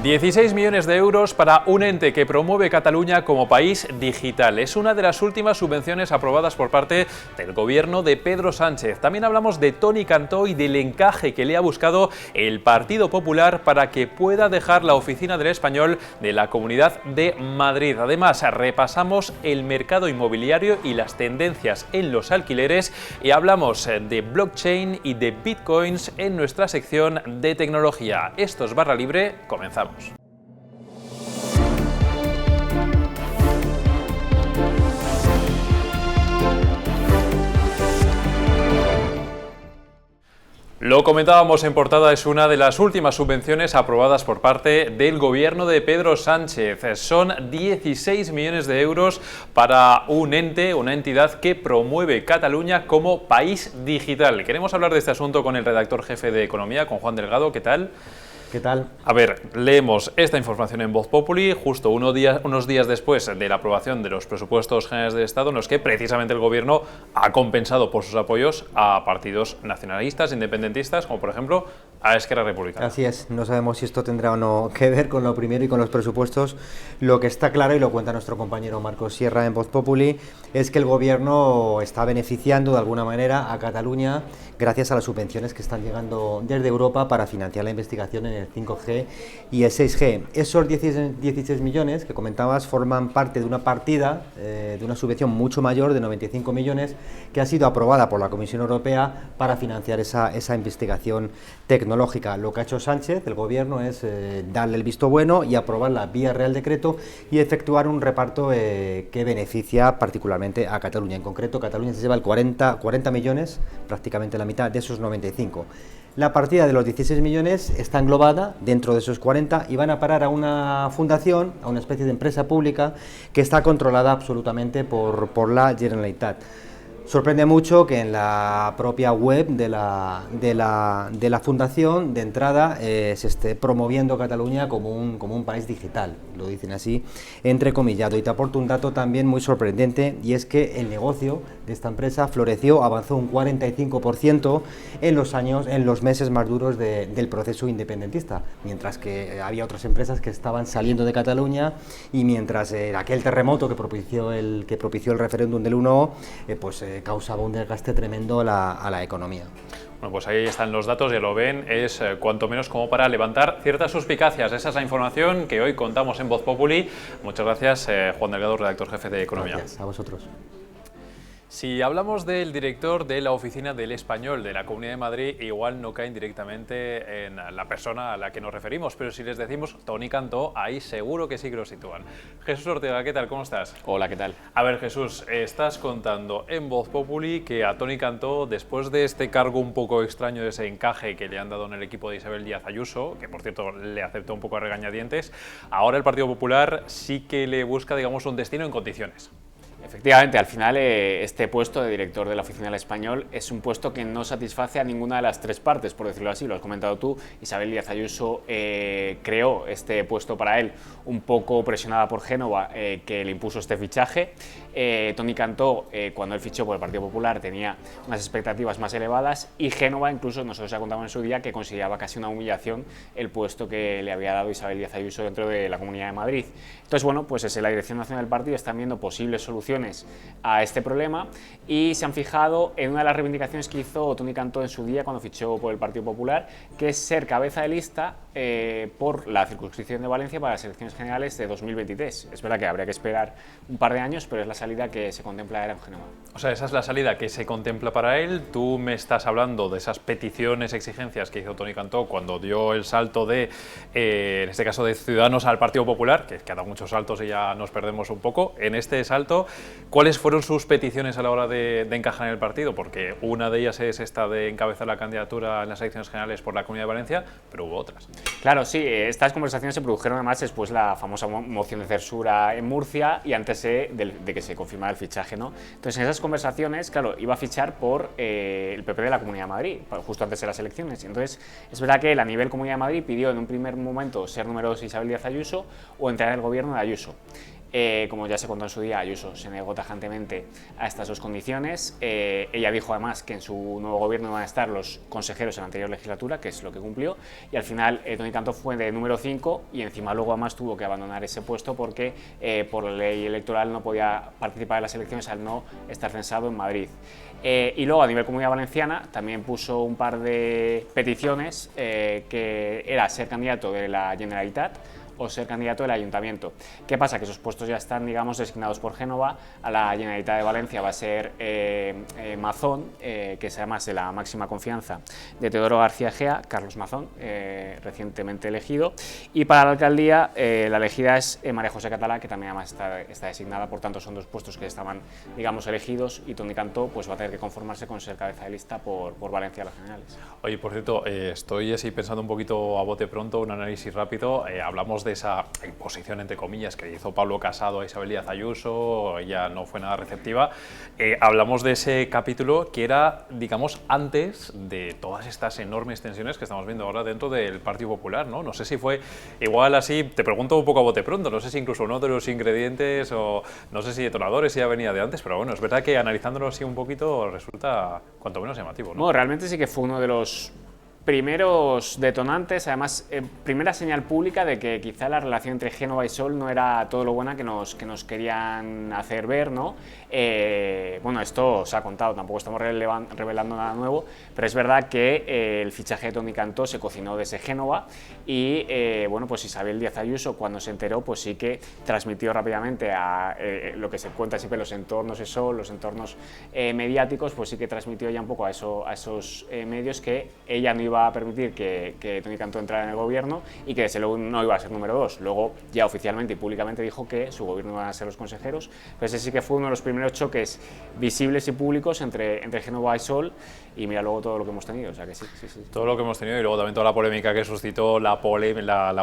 16 millones de euros para un ente que promueve Cataluña como país digital. Es una de las últimas subvenciones aprobadas por parte del gobierno de Pedro Sánchez. También hablamos de Toni Cantó y del encaje que le ha buscado el Partido Popular para que pueda dejar la oficina del Español de la Comunidad de Madrid. Además, repasamos el mercado inmobiliario y las tendencias en los alquileres y hablamos de blockchain y de bitcoins en nuestra sección de tecnología. Esto es Barra Libre, comenzamos. Lo comentábamos en portada, es una de las últimas subvenciones aprobadas por parte del gobierno de Pedro Sánchez. Son 16 millones de euros para un ente, una entidad que promueve Cataluña como país digital. Queremos hablar de este asunto con el redactor jefe de Economía, con Juan Delgado. ¿Qué tal? ¿Qué tal? A ver, leemos esta información en Voz Populi justo unos días después de la aprobación de los presupuestos generales del Estado, en los que precisamente el Gobierno ha compensado por sus apoyos a partidos nacionalistas, independentistas, como por ejemplo a Esquerra Republicana. Así es, no sabemos si esto tendrá o no que ver con lo primero y con los presupuestos. Lo que está claro, y lo cuenta nuestro compañero Marcos Sierra en Voz Populi, es que el Gobierno está beneficiando de alguna manera a Cataluña gracias a las subvenciones que están llegando desde Europa para financiar la investigación en el 5G y el 6G. Esos 16 millones que comentabas forman parte de una partida, de una subvención mucho mayor de 95 millones que ha sido aprobada por la Comisión Europea para financiar esa investigación tecnológica. Lo que ha hecho Sánchez, el Gobierno, es darle el visto bueno y aprobarla vía Real Decreto y efectuar un reparto que beneficia particularmente a Cataluña. En concreto, Cataluña se lleva el 40 millones, prácticamente la mitad de esos 95. La partida de los 16 millones está englobada dentro de esos 40 y van a parar a una fundación, a una especie de empresa pública que está controlada absolutamente por la Generalitat. Sorprende mucho que en la propia web de la fundación, de entrada, se esté promoviendo Cataluña como un país digital, lo dicen así, entrecomillado. Y te aporto un dato también muy sorprendente, y es que el negocio de esta empresa floreció, avanzó un 45% en los meses más duros del proceso independentista, mientras que había otras empresas que estaban saliendo de Cataluña, y mientras aquel terremoto que propició el referéndum del 1, causaba un desgaste tremendo a la economía. Bueno, pues ahí están los datos, ya lo ven, es cuanto menos como para levantar ciertas suspicacias. Esa es la información que hoy contamos en Voz Populi. Muchas gracias, Juan Delgado, redactor jefe de Economía. Gracias a vosotros. Si hablamos del director de la Oficina del Español de la Comunidad de Madrid, igual no caen directamente en la persona a la que nos referimos, pero si les decimos Toni Cantó, ahí seguro que sí que lo sitúan. Jesús Ortega, ¿qué tal? ¿Cómo estás? Hola, ¿qué tal? A ver, Jesús, estás contando en Voz Populi que a Toni Cantó, después de este cargo un poco extraño, de ese encaje que le han dado en el equipo de Isabel Díaz Ayuso, que por cierto le aceptó un poco a regañadientes, ahora el Partido Popular sí que le busca, digamos, un destino en condiciones. Efectivamente, al final este puesto de director de la Oficina del Español es un puesto que no satisface a ninguna de las tres partes, por decirlo así, lo has comentado tú. Isabel Díaz Ayuso creó este puesto para él un poco presionada por Génova, que le impuso este fichaje. Toni Cantó, cuando él fichó por el Partido Popular, tenía unas expectativas más elevadas, y Génova, incluso nosotros ya contamos en su día, que consideraba casi una humillación el puesto que le había dado Isabel Díaz Ayuso dentro de la Comunidad de Madrid. Entonces, bueno, pues desde la Dirección Nacional del Partido están viendo posibles soluciones a este problema y se han fijado en una de las reivindicaciones que hizo Toni Cantó en su día cuando fichó por el Partido Popular, que es ser cabeza de lista por la circunscripción de Valencia para las elecciones generales de 2023. Es verdad que habría que esperar un par de años, pero es la salida que se contempla ahora en Génova. O sea, esa es la salida que se contempla para él. Tú me estás hablando de esas peticiones, exigencias que hizo Toni Cantó cuando dio el salto de, en este caso, de Ciudadanos al Partido Popular, que ha dado muchos saltos y ya nos perdemos un poco. En este salto, ¿cuáles fueron sus peticiones a la hora de encajar en el partido? Porque una de ellas es esta de encabezar la candidatura en las elecciones generales por la Comunidad de Valencia, pero hubo otras. Claro, sí, estas conversaciones se produjeron además después de la famosa moción de censura en Murcia y antes de que se confirmara el fichaje, ¿no? Entonces, en esas conversaciones, claro, iba a fichar por el PP de la Comunidad de Madrid, justo antes de las elecciones. Entonces, es verdad que él, a nivel Comunidad de Madrid, pidió en un primer momento ser número 2 Isabel Díaz Ayuso o entrar en el gobierno de Ayuso. Como ya se contó en su día, Ayuso se negó tajantemente a estas dos condiciones. Ella dijo además que en su nuevo gobierno iban a estar los consejeros en la anterior legislatura, que es lo que cumplió, y al final Toni Cantó fue de número 5 y encima luego además tuvo que abandonar ese puesto porque por la ley electoral no podía participar en las elecciones al no estar censado en Madrid. Y luego a nivel Comunidad Valenciana también puso un par de peticiones que era ser candidato de la Generalitat o ser candidato del Ayuntamiento. ¿Qué pasa? Que esos puestos ya están, digamos, designados por Génova. A la Generalitat de Valencia va a ser Mazón, que es además de la máxima confianza de Teodoro García Egea, Carlos Mazón, recientemente elegido. Y para la alcaldía la elegida es María José Catalá, que también además está designada. Por tanto, son dos puestos que estaban, digamos, elegidos, y Toni Cantó pues va a tener que conformarse con ser cabeza de lista por Valencia a las generales. Oye, por cierto, estoy así pensando un poquito a bote pronto, un análisis rápido. Hablamos de esa imposición, entre comillas, que hizo Pablo Casado a Isabel Díaz Ayuso, ella no fue nada receptiva. Hablamos de ese capítulo que era, digamos, antes de todas estas enormes tensiones que estamos viendo ahora dentro del Partido Popular, ¿no? No sé si fue igual así, te pregunto un poco a bote pronto, no sé si incluso uno de los ingredientes o no sé si detonadores ya venía de antes, pero bueno, es verdad que analizándolo así un poquito resulta cuanto menos llamativo, ¿no? Bueno, realmente sí que fue uno de los primeros detonantes, además, primera señal pública de que quizá la relación entre Génova y Sol no era todo lo buena que nos querían hacer ver, ¿no? Bueno, esto se ha contado, tampoco estamos revelando nada nuevo, pero es verdad que el fichaje de Toni Cantó se cocinó desde Génova y, bueno, pues Isabel Díaz Ayuso, cuando se enteró, pues sí que transmitió rápidamente a lo que se cuenta siempre los entornos de Sol, los entornos mediáticos, pues sí que transmitió ya un poco a esos medios que ella no iba a permitir que Toni Cantó entrara en el gobierno y que desde luego no iba a ser número 2. Luego ya oficialmente y públicamente dijo que su gobierno iban a ser los consejeros, pero ese sí que fue uno de los primeros choques visibles y públicos entre Génova y Sol, y mira luego todo lo que hemos tenido, o sea que sí. Todo lo que hemos tenido y luego también toda la polémica que suscitó la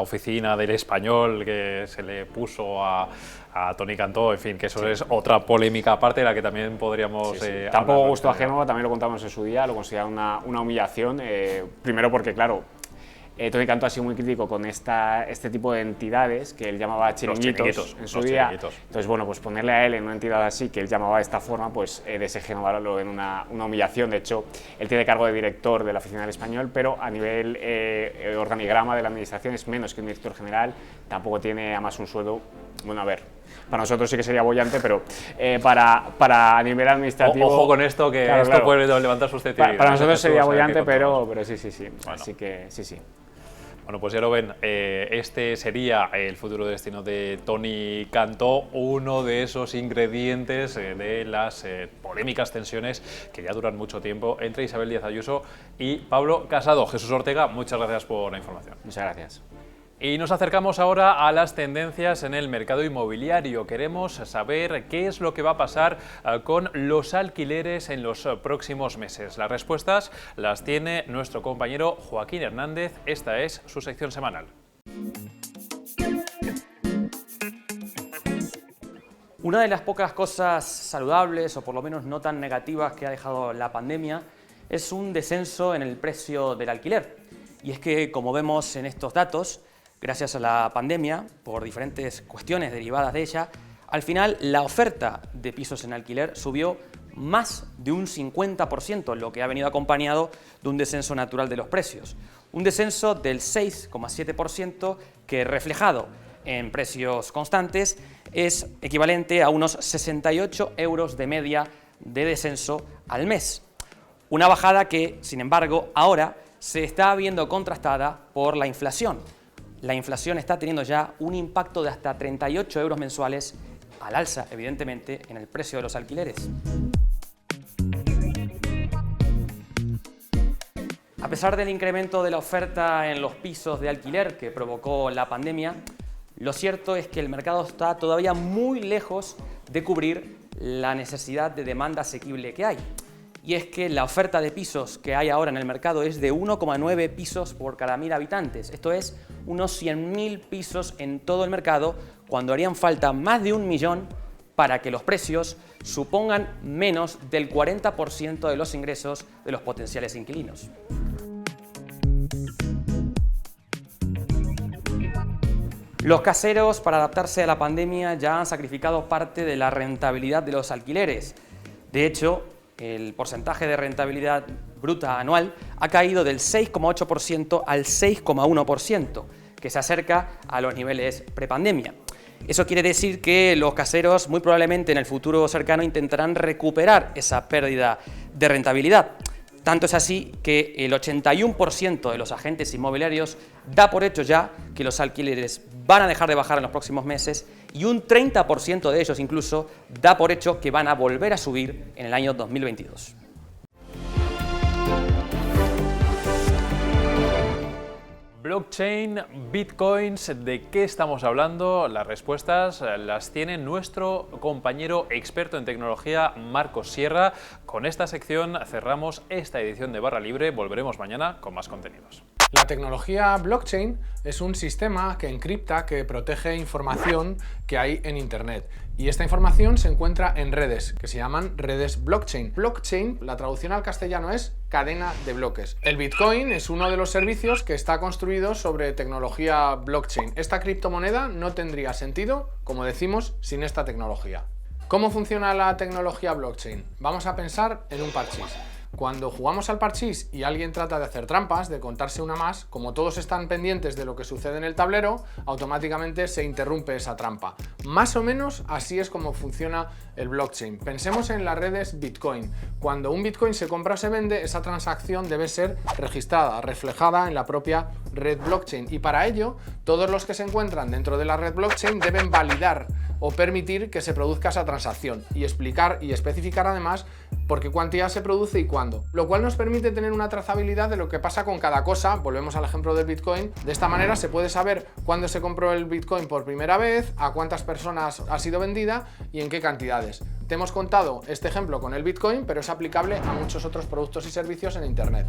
oficina del Español que se le puso a Toni Cantó, en fin, que eso es otra polémica aparte de la que también podríamos... Tampoco gustó a Génova, también lo contamos en su día, lo consideraron una humillación, primero porque, claro, Toni Cantó ha sido muy crítico con este tipo de entidades que él llamaba chiringuitos en su día. Entonces, bueno, pues ponerle a él en una entidad así que él llamaba de esta forma, pues de ese Génova lo ven una humillación. De hecho, él tiene cargo de director de la Oficina del Español, pero a nivel organigrama de la administración es menos que un director general, tampoco tiene además un sueldo, bueno, a ver, para nosotros sí que sería bollante, pero para a nivel administrativo... Ojo con esto, que claro, esto puede levantar susceptibilidades. Para nosotros sería bollante, pero sí. Bueno. Así que sí. Bueno, pues ya lo ven, este sería el futuro destino de Toni Cantó, uno de esos ingredientes de las polémicas tensiones que ya duran mucho tiempo entre Isabel Díaz Ayuso y Pablo Casado. Jesús Ortega, muchas gracias por la información. Muchas gracias. Y nos acercamos ahora a las tendencias en el mercado inmobiliario. Queremos saber qué es lo que va a pasar con los alquileres en los próximos meses. Las respuestas las tiene nuestro compañero Joaquín Hernández. Esta es su sección semanal. Una de las pocas cosas saludables, o por lo menos no tan negativas, que ha dejado la pandemia es un descenso en el precio del alquiler. Y es que, como vemos en estos datos, gracias a la pandemia, por diferentes cuestiones derivadas de ella, al final la oferta de pisos en alquiler subió más de un 50%, lo que ha venido acompañado de un descenso natural de los precios. Un descenso del 6,7% que, reflejado en precios constantes, es equivalente a unos 68 euros de media de descenso al mes. Una bajada que, sin embargo, ahora se está viendo contrastada por la inflación. La inflación está teniendo ya un impacto de hasta 38 euros mensuales al alza, evidentemente, en el precio de los alquileres. A pesar del incremento de la oferta en los pisos de alquiler que provocó la pandemia, lo cierto es que el mercado está todavía muy lejos de cubrir la necesidad de demanda asequible que hay. Y es que la oferta de pisos que hay ahora en el mercado es de 1,9 pisos por cada 1.000 habitantes. Esto es unos 100.000 pisos en todo el mercado, cuando harían falta más de 1 millón para que los precios supongan menos del 40% de los ingresos de los potenciales inquilinos. Los caseros, para adaptarse a la pandemia, ya han sacrificado parte de la rentabilidad de los alquileres. De hecho, el porcentaje de rentabilidad bruta anual ha caído del 6,8% al 6,1%, que se acerca a los niveles prepandemia. Eso quiere decir que los caseros muy probablemente en el futuro cercano intentarán recuperar esa pérdida de rentabilidad. Tanto es así que el 81% de los agentes inmobiliarios da por hecho ya que los alquileres van a dejar de bajar en los próximos meses y un 30% de ellos incluso da por hecho que van a volver a subir en el año 2022. Blockchain, bitcoins, ¿de qué estamos hablando? Las respuestas las tiene nuestro compañero experto en tecnología, Marcos Sierra. Con esta sección cerramos esta edición de Barra Libre. Volveremos mañana con más contenidos. La tecnología blockchain es un sistema que encripta, que protege información que hay en Internet. Y esta información se encuentra en redes, que se llaman redes blockchain. Blockchain, la traducción al castellano es cadena de bloques. El Bitcoin es uno de los servicios que está construido sobre tecnología blockchain. Esta criptomoneda no tendría sentido, como decimos, sin esta tecnología. ¿Cómo funciona la tecnología blockchain? Vamos a pensar en un parchís. Cuando jugamos al parchís y alguien trata de hacer trampas, de contarse una más, como todos están pendientes de lo que sucede en el tablero, automáticamente se interrumpe esa trampa. Más o menos así es como funciona el blockchain. Pensemos en las redes Bitcoin. Cuando un Bitcoin se compra o se vende, esa transacción debe ser registrada, reflejada en la propia red blockchain. Y para ello, todos los que se encuentran dentro de la red blockchain deben validar o permitir que se produzca esa transacción y explicar y especificar además por qué cuantía se produce y cuándo. Lo cual nos permite tener una trazabilidad de lo que pasa con cada cosa. Volvemos al ejemplo del Bitcoin. De esta manera se puede saber cuándo se compró el Bitcoin por primera vez, a cuántas personas ha sido vendida y en qué cantidades. Te hemos contado este ejemplo con el Bitcoin, pero es aplicable a muchos otros productos y servicios en Internet.